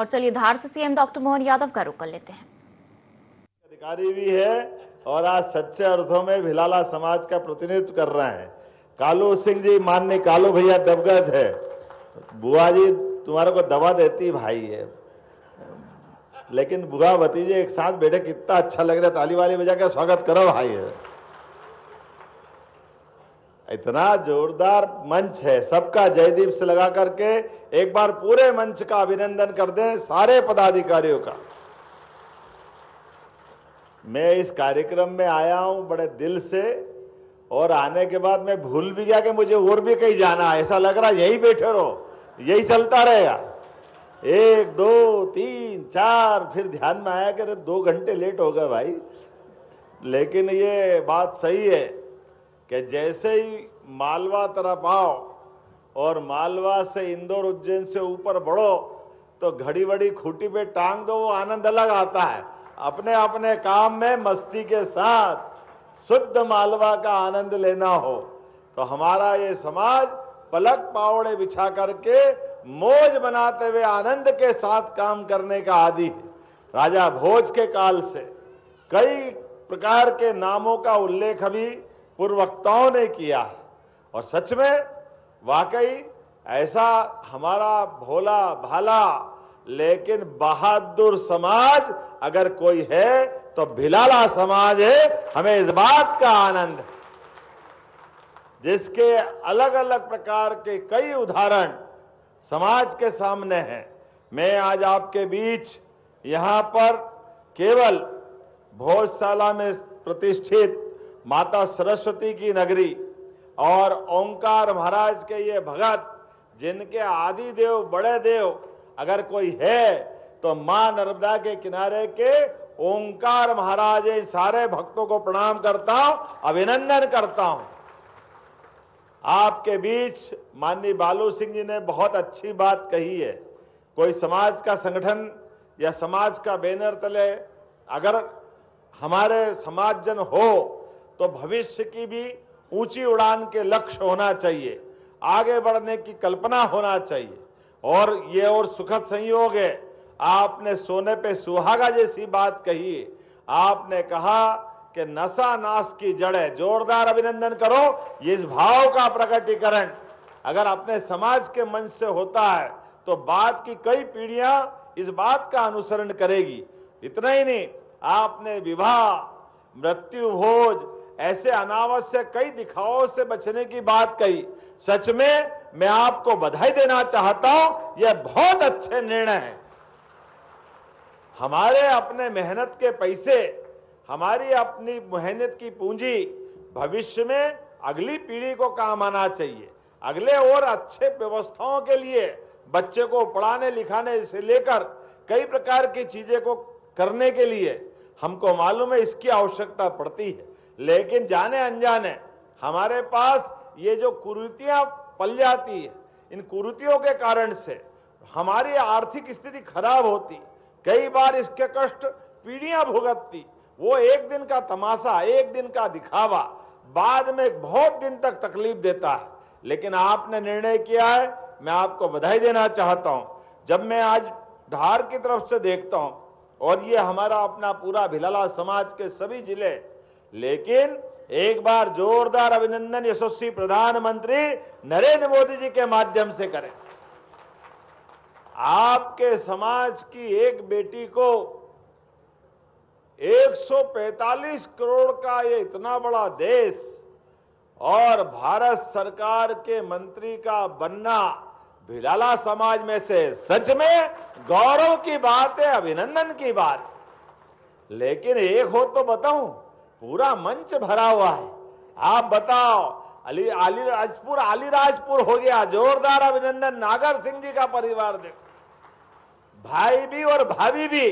और चलिए धार से सीएम डॉक्टर मोहन यादव का रुख कर लेते हैं। अधिकारी भी है और आज सच्चे अर्थों में भिलाला समाज का प्रतिनिधित्व कर रहे हैं। कालू सिंह जी, माननीय कालू भैया दबगत है। बुआ जी तुम्हारे को दवा देती भाई है, लेकिन बुआ भतीजे एक साथ बैठे कितना अच्छा लग रहा है। ताली वाली बजा के स्वागत करो भाई है। इतना जोरदार मंच है, सबका जयदीप से लगा करके एक बार पूरे मंच का अभिनंदन कर दें सारे पदाधिकारियों का। मैं इस कार्यक्रम में आया हूं बड़े दिल से, और आने के बाद मैं भूल भी गया कि मुझे और भी कहीं जाना है। ऐसा लग रहा यही बैठे रहो, यही चलता रहेगा। 1 2 3 4, फिर ध्यान में आया कि 2 घंटे लेट हो गए भाई। लेकिन ये बात सही है कि जैसे ही मालवा तरफ आओ और मालवा से इंदौर उज्जैन से ऊपर बढ़ो तो घड़ी वड़ी खूंटी पे टांग दो, वो आनंद अलग आता है। अपने अपने काम में मस्ती के साथ शुद्ध मालवा का आनंद लेना हो तो हमारा ये समाज पलक पावड़े बिछा करके मौज बनाते हुए आनंद के साथ काम करने का आदी है। राजा भोज के काल से कई प्रकार के नामों का उल्लेख अभी पूर्ववक्ताओं ने किया है, और सच में वाकई ऐसा हमारा भोला भाला लेकिन बहादुर समाज अगर कोई है तो भिलाला समाज है। हमें इस बात का आनंद है, जिसके अलग अलग प्रकार के कई उदाहरण समाज के सामने हैं। मैं आज आपके बीच यहां पर केवल भोजशाला में प्रतिष्ठित माता सरस्वती की नगरी और ओंकार महाराज के ये भगत, जिनके आदि देव बड़े देव अगर कोई है तो मां नर्मदा के किनारे के ओंकार महाराज, सारे भक्तों को प्रणाम करता हूं, अभिनंदन करता हूं। आपके बीच माननीय बालू सिंह जी ने बहुत अच्छी बात कही है। कोई समाज का संगठन या समाज का बैनर तले अगर हमारे समाजजन हो तो भविष्य की भी ऊंची उड़ान के लक्ष्य होना चाहिए, आगे बढ़ने की कल्पना होना चाहिए। और ये और सुखद संयोग है, आपने सोने पे सुहागा जैसी बात कही है। आपने कहा कि नशा नाश की जड़ है। जोरदार अभिनंदन करो। ये इस भाव का प्रकटीकरण अगर अपने समाज के मन से होता है तो बाद की कई पीढ़ियां इस बात का अनुसरण करेगी। इतना ही नहीं, आपने विवाह, मृत्यु भोज, ऐसे अनावश्यक कई दिखावों से बचने की बात कही। सच में मैं आपको बधाई देना चाहता हूं, यह बहुत अच्छे निर्णय हैं। हमारे अपने मेहनत के पैसे, हमारी अपनी मेहनत की पूंजी भविष्य में अगली पीढ़ी को काम आना चाहिए। अगले और अच्छे व्यवस्थाओं के लिए बच्चे को पढ़ाने लिखाने से लेकर कई प्रकार की चीजें को करने के लिए हमको मालूम है इसकी आवश्यकता पड़ती है। लेकिन जाने अनजाने हमारे पास ये जो कुरीतियां पल जाती है, इन कुरीतियों के कारण से हमारी आर्थिक स्थिति खराब होती, कई बार इसके कष्ट पीढ़ियां भुगतती। वो एक दिन का तमाशा, एक दिन का दिखावा बाद में बहुत दिन तक तकलीफ देता है। लेकिन आपने निर्णय किया है, मैं आपको बधाई देना चाहता हूं। जब मैं आज धार की तरफ से देखता हूं, और ये हमारा अपना पूरा भिलाला समाज के सभी जिले, लेकिन एक बार जोरदार अभिनंदन यशस्वी प्रधानमंत्री नरेंद्र मोदी जी के माध्यम से करें। आपके समाज की एक बेटी को 145 करोड़ का ये इतना बड़ा देश और भारत सरकार के मंत्री का बनना भिलाला समाज में से सच में गौरव की बात है, अभिनंदन की बात। लेकिन एक हो तो बताऊं, पूरा मंच भरा हुआ है। आप बताओ, अलीराजपुर हो गया। जोरदार अभिनंदन नागर सिंह जी का परिवार देखो, भाई भी और भाभी भी,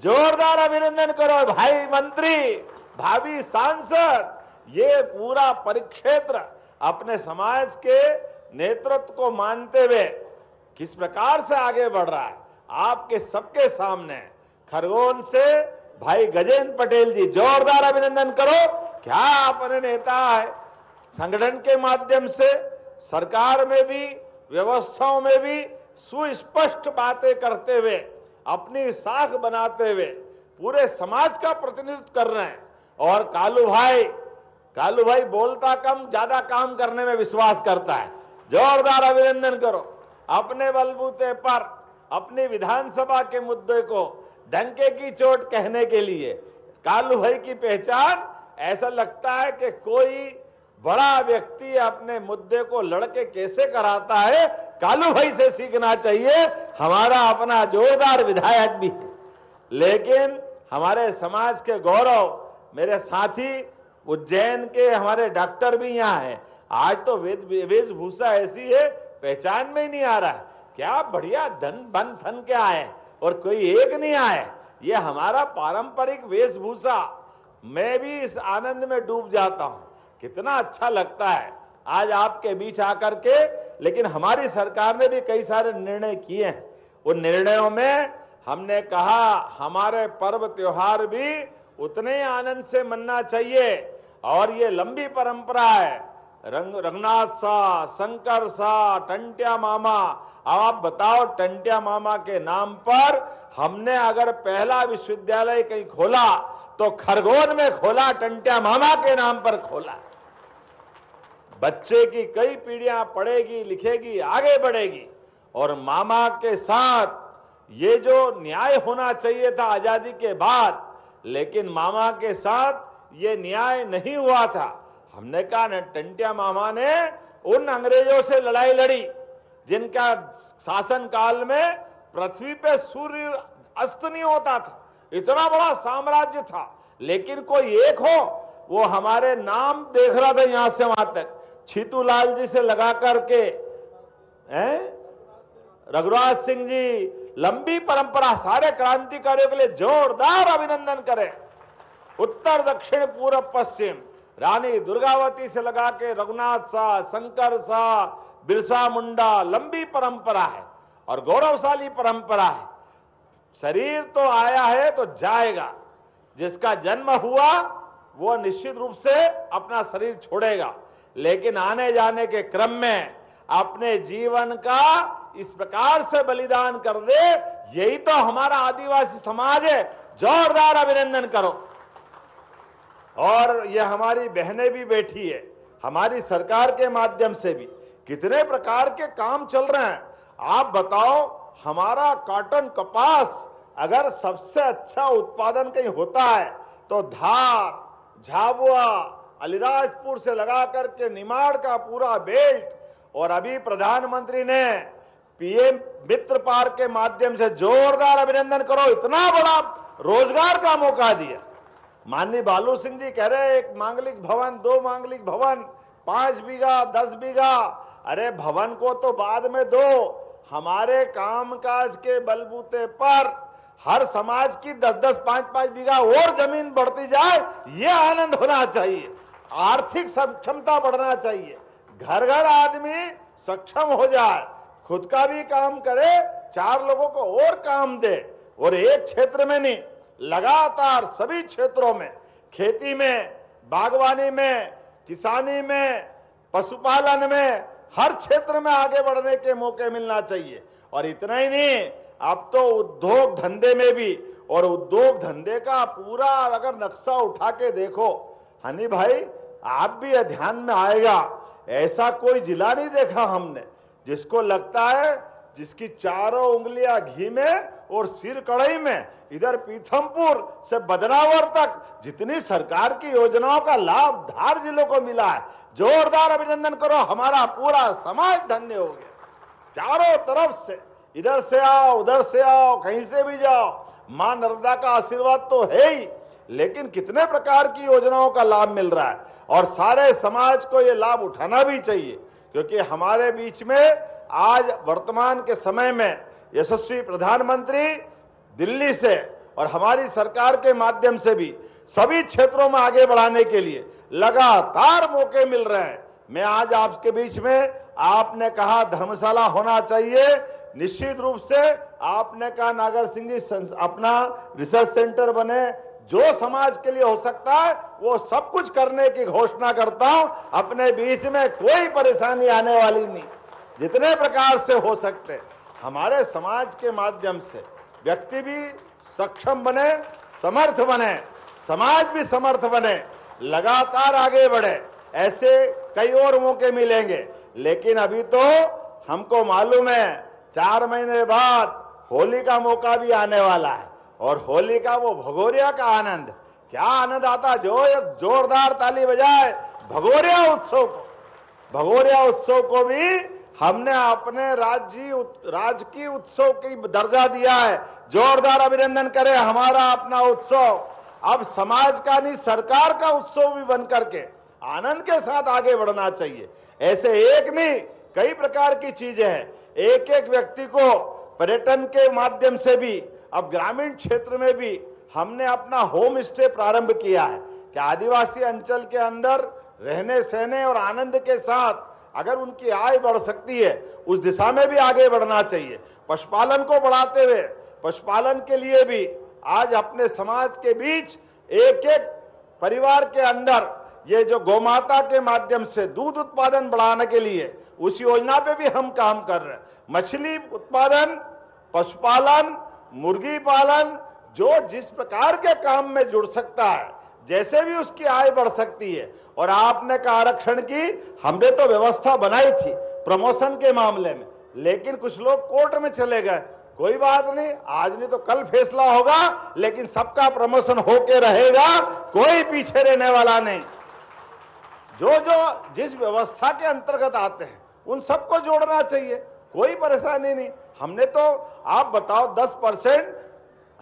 जोरदार अभिनंदन करो। भाई मंत्री, भाभी सांसद, ये पूरा परिक्षेत्र अपने समाज के नेतृत्व को मानते हुए किस प्रकार से आगे बढ़ रहा है आपके सबके सामने। खरगोन से भाई गजेंद्र पटेल जी, जोरदार अभिनंदन करो। क्या अपने नेता है, संगठन के माध्यम से सरकार में भी, व्यवस्थाओं में भी सुस्पष्ट बातें करते हुए अपनी साख बनाते हुए पूरे समाज का प्रतिनिधित्व कर रहे हैं। और कालू भाई बोलता कम, ज्यादा काम करने में विश्वास करता है। जोरदार अभिनंदन करो। अपने बलबूते पर अपनी विधानसभा के मुद्दे को डंके की चोट कहने के लिए कालू भाई की पहचान, ऐसा लगता है कि कोई बड़ा व्यक्ति अपने मुद्दे को लड़के कैसे कराता है, कालू भाई से सीखना चाहिए। हमारा अपना जोरदार विधायक भी है, लेकिन हमारे समाज के गौरव, मेरे साथी उज्जैन के हमारे डॉक्टर भी यहाँ हैं। आज तो वेशभूषा ऐसी है, पहचान में ही नहीं आ रहा है। क्या बढ़िया धन बन थन के आए और कोई एक नहीं आए। ये हमारा पारंपरिक वेशभूषा, मैं भी इस आनंद में डूब जाता हूं। कितना अच्छा लगता है आज आपके बीच आकर के। लेकिन हमारी सरकार ने भी कई सारे निर्णय किए हैं। उन निर्णयों में हमने कहा हमारे पर्व त्योहार भी उतने आनंद से मनना चाहिए। और ये लंबी परंपरा है। रंगनाथ सा, शंकर सा, टंट्या मामा। अब आप बताओ, टंट्या मामा के नाम पर हमने अगर पहला विश्वविद्यालय कहीं खोला तो खरगोन में खोला, टंट्या मामा के नाम पर खोला। बच्चे की कई पीढ़ियां पढ़ेगी, लिखेगी, आगे बढ़ेगी। और मामा के साथ ये जो न्याय होना चाहिए था आजादी के बाद, लेकिन मामा के साथ ये न्याय नहीं हुआ था। हमने कहा न, टंट्या मामा ने उन अंग्रेजों से लड़ाई लड़ी जिनका शासन काल में पृथ्वी पे सूर्य अस्त नहीं होता था। इतना बड़ा साम्राज्य था, लेकिन कोई एक हो, वो हमारे नाम देख रहा था यहां से वहां तक। छीतूलाल जी से लगा करके रघुराज सिंह जी, लंबी परंपरा। सारे क्रांतिकारियों के लिए जोरदार अभिनंदन करें। उत्तर दक्षिण पूर्व पश्चिम, रानी दुर्गावती से लगा के रघुनाथ सा, शंकर सा, बिरसा मुंडा, लंबी परंपरा है और गौरवशाली परंपरा है। शरीर तो आया है तो जाएगा। जिसका जन्म हुआ वो निश्चित रूप से अपना शरीर छोड़ेगा, लेकिन आने जाने के क्रम में अपने जीवन का इस प्रकार से बलिदान कर दे, यही तो हमारा आदिवासी समाज है। जोरदार अभिनंदन करो। और ये हमारी बहनें भी बैठी है, हमारी सरकार के माध्यम से भी कितने प्रकार के काम चल रहे हैं। आप बताओ, हमारा कॉटन कपास अगर सबसे अच्छा उत्पादन कहीं होता है तो धार, झाबुआ, अलीराजपुर से लगा करके निमाड़ का पूरा बेल्ट। और अभी प्रधानमंत्री ने पीएम मित्र पार्क के माध्यम से जोरदार अभिनंदन करो, इतना बड़ा रोजगार का मौका दिया। माननीय बालू सिंह जी कह रहे एक मांगलिक भवन, 2 मांगलिक भवन, 5 बीघा, 10 बीघा। अरे भवन को तो बाद में दो, हमारे कामकाज के बलबूते पर हर समाज की 10-10, 5-5 बीघा और जमीन बढ़ती जाए, ये आनंद होना चाहिए। आर्थिक सक्षमता बढ़ना चाहिए। घर घर आदमी सक्षम हो जाए, खुद का भी काम करे, 4 लोगों को और काम दे। और एक क्षेत्र में नहीं, लगातार सभी क्षेत्रों में, खेती में, बागवानी में, किसानी में, पशुपालन में, हर क्षेत्र में आगे बढ़ने के मौके मिलना चाहिए। और इतना ही नहीं, अब तो उद्योग धंधे में भी, और उद्योग धंधे का पूरा अगर नक्शा उठा के देखो हनी भाई, आप भी ध्यान में आएगा। ऐसा कोई जिला नहीं देखा हमने जिसको लगता है जिसकी चारों उंगलियां घी में और सिर कढ़ाई में। इधर पीथमपुर से बदनावर तक जितनी सरकार की योजनाओं का लाभ धार जिलों को मिला है, जोरदार अभिनंदन करो। हमारा पूरा समाज धन्य हो गया। चारों तरफ से, इधर से आओ, उधर से आओ, कहीं से भी जाओ, मां नर्मदा का आशीर्वाद तो है ही, लेकिन कितने प्रकार की योजनाओं का लाभ मिल रहा है। और सारे समाज को ये लाभ उठाना भी चाहिए, क्योंकि हमारे बीच में आज वर्तमान के समय में यशस्वी प्रधानमंत्री दिल्ली से और हमारी सरकार के माध्यम से भी सभी क्षेत्रों में आगे बढ़ाने के लिए लगातार मौके मिल रहे हैं। मैं आज आपके बीच में, आपने कहा धर्मशाला होना चाहिए, निश्चित रूप से आपने कहा नागर सिंह जी अपना रिसर्च सेंटर बने, जो समाज के लिए हो सकता है वो सब कुछ करने की घोषणा करता हूं। अपने बीच में कोई परेशानी आने वाली नहीं, जितने प्रकार से हो सकते हमारे समाज के माध्यम से व्यक्ति भी सक्षम बने, समर्थ बने, समाज भी समर्थ बने, लगातार आगे बढ़े। ऐसे कई और मौके मिलेंगे, लेकिन अभी तो हमको मालूम है 4 महीने बाद होली का मौका भी आने वाला है, और होली का वो भगोरिया का आनंद, क्या आनंद आता, जो जोरदार ताली बजाए भगोरिया उत्सव को। भगोरिया उत्सव को भी हमने अपने राजकीय उत्सव की दर्जा दिया है। जोरदार अभिनंदन करें हमारा अपना उत्सव अब समाज का नहीं, सरकार का उत्सव भी बन करके आनंद के साथ आगे बढ़ना चाहिए। ऐसे एक नहीं, कई प्रकार की चीजें हैं। एक एक व्यक्ति को पर्यटन के माध्यम से भी, अब ग्रामीण क्षेत्र में भी हमने अपना होम स्टे प्रारंभ किया है कि आदिवासी अंचल के अंदर रहने सहने और आनंद के साथ अगर उनकी आय बढ़ सकती है, उस दिशा में भी आगे बढ़ना चाहिए। पशुपालन को बढ़ाते हुए पशुपालन के लिए भी आज अपने समाज के बीच एक एक परिवार के अंदर ये जो गौमाता के माध्यम से दूध उत्पादन बढ़ाने के लिए उस योजना पे भी हम काम कर रहे हैं। मछली उत्पादन, पशुपालन, मुर्गी पालन, जो जिस प्रकार के काम में जुड़ सकता है, जैसे भी उसकी आय बढ़ सकती है। और आपने कहा आरक्षण की, हमने तो व्यवस्था बनाई थी प्रमोशन के मामले में, लेकिन कुछ लोग कोर्ट में चले गए। कोई बात नहीं, आज नहीं तो कल फैसला होगा, लेकिन सबका प्रमोशन होके रहेगा, कोई पीछे रहने वाला नहीं। जो जो जिस व्यवस्था के अंतर्गत आते हैं उन सबको जोड़ना चाहिए, कोई परेशानी नहीं। हमने तो आप बताओ 10%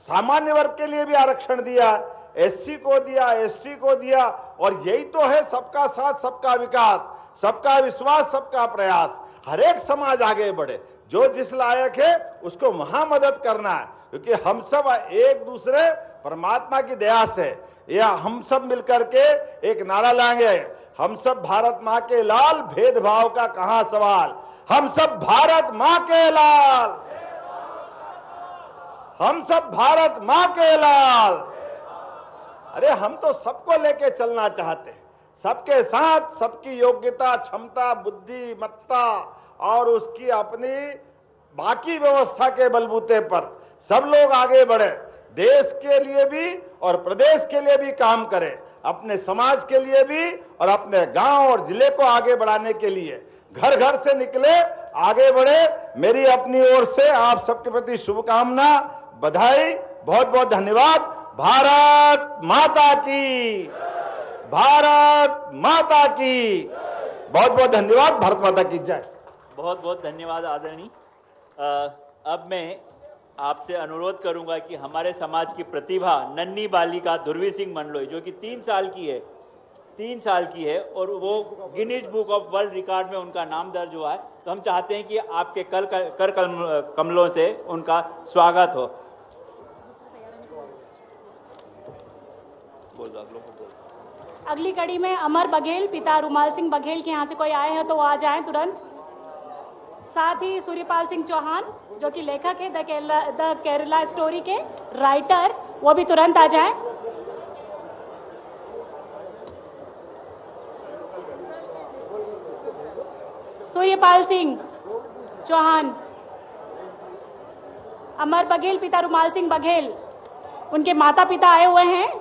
सामान्य वर्ग के लिए भी आरक्षण दिया, एससी को दिया, एसटी को दिया, और यही तो है सबका साथ सबका विकास, सबका विश्वास, सबका प्रयास। हर एक समाज आगे बढ़े, जो जिस लायक है उसको वहां मदद करना है, क्योंकि हम सब एक दूसरे परमात्मा की दया से, या हम सब मिलकर के एक नारा लाएंगे, हम सब भारत माँ के लाल, भेदभाव का कहां सवाल, हम सब भारत माँ के लाल, हम सब भारत माँ के लाल। अरे हम तो सबको लेके चलना चाहते हैं, सबके साथ, सबकी योग्यता, क्षमता, बुद्धिमत्ता और उसकी अपनी बाकी व्यवस्था के बलबूते पर सब लोग आगे बढ़े, देश के लिए भी और प्रदेश के लिए भी काम करें, अपने समाज के लिए भी और अपने गांव और जिले को आगे बढ़ाने के लिए घर घर से निकले, आगे बढ़े। मेरी अपनी ओर से आप सबके प्रति शुभकामना, बधाई, बहुत बहुत धन्यवाद। भारत माता की, भारत माता की, बहुत बहुत धन्यवाद। भारत माता की जय। बहुत बहुत धन्यवाद आदरणीय। अब मैं आपसे अनुरोध करूंगा कि हमारे समाज की प्रतिभा नन्ही बालिका ध्रुवी सिंह मंडलोई, जो कि 3 साल की है और वो Guinness book of world record में उनका नाम दर्ज हुआ है, तो हम चाहते हैं कि आपके कर कमलों से उनका स्वागत हो। अगली कड़ी में अमर बघेल, पिता रुमाल सिंह बघेल के यहाँ से कोई आए हैं तो वो आ जाएं तुरंत। साथ ही सूर्यपाल सिंह चौहान, जो कि लेखक है द केरला स्टोरी के राइटर, वो भी तुरंत आ जाएं। सूर्यपाल सिंह चौहान, अमर बघेल, पिता रुमाल सिंह बघेल, उनके माता पिता आए हुए हैं।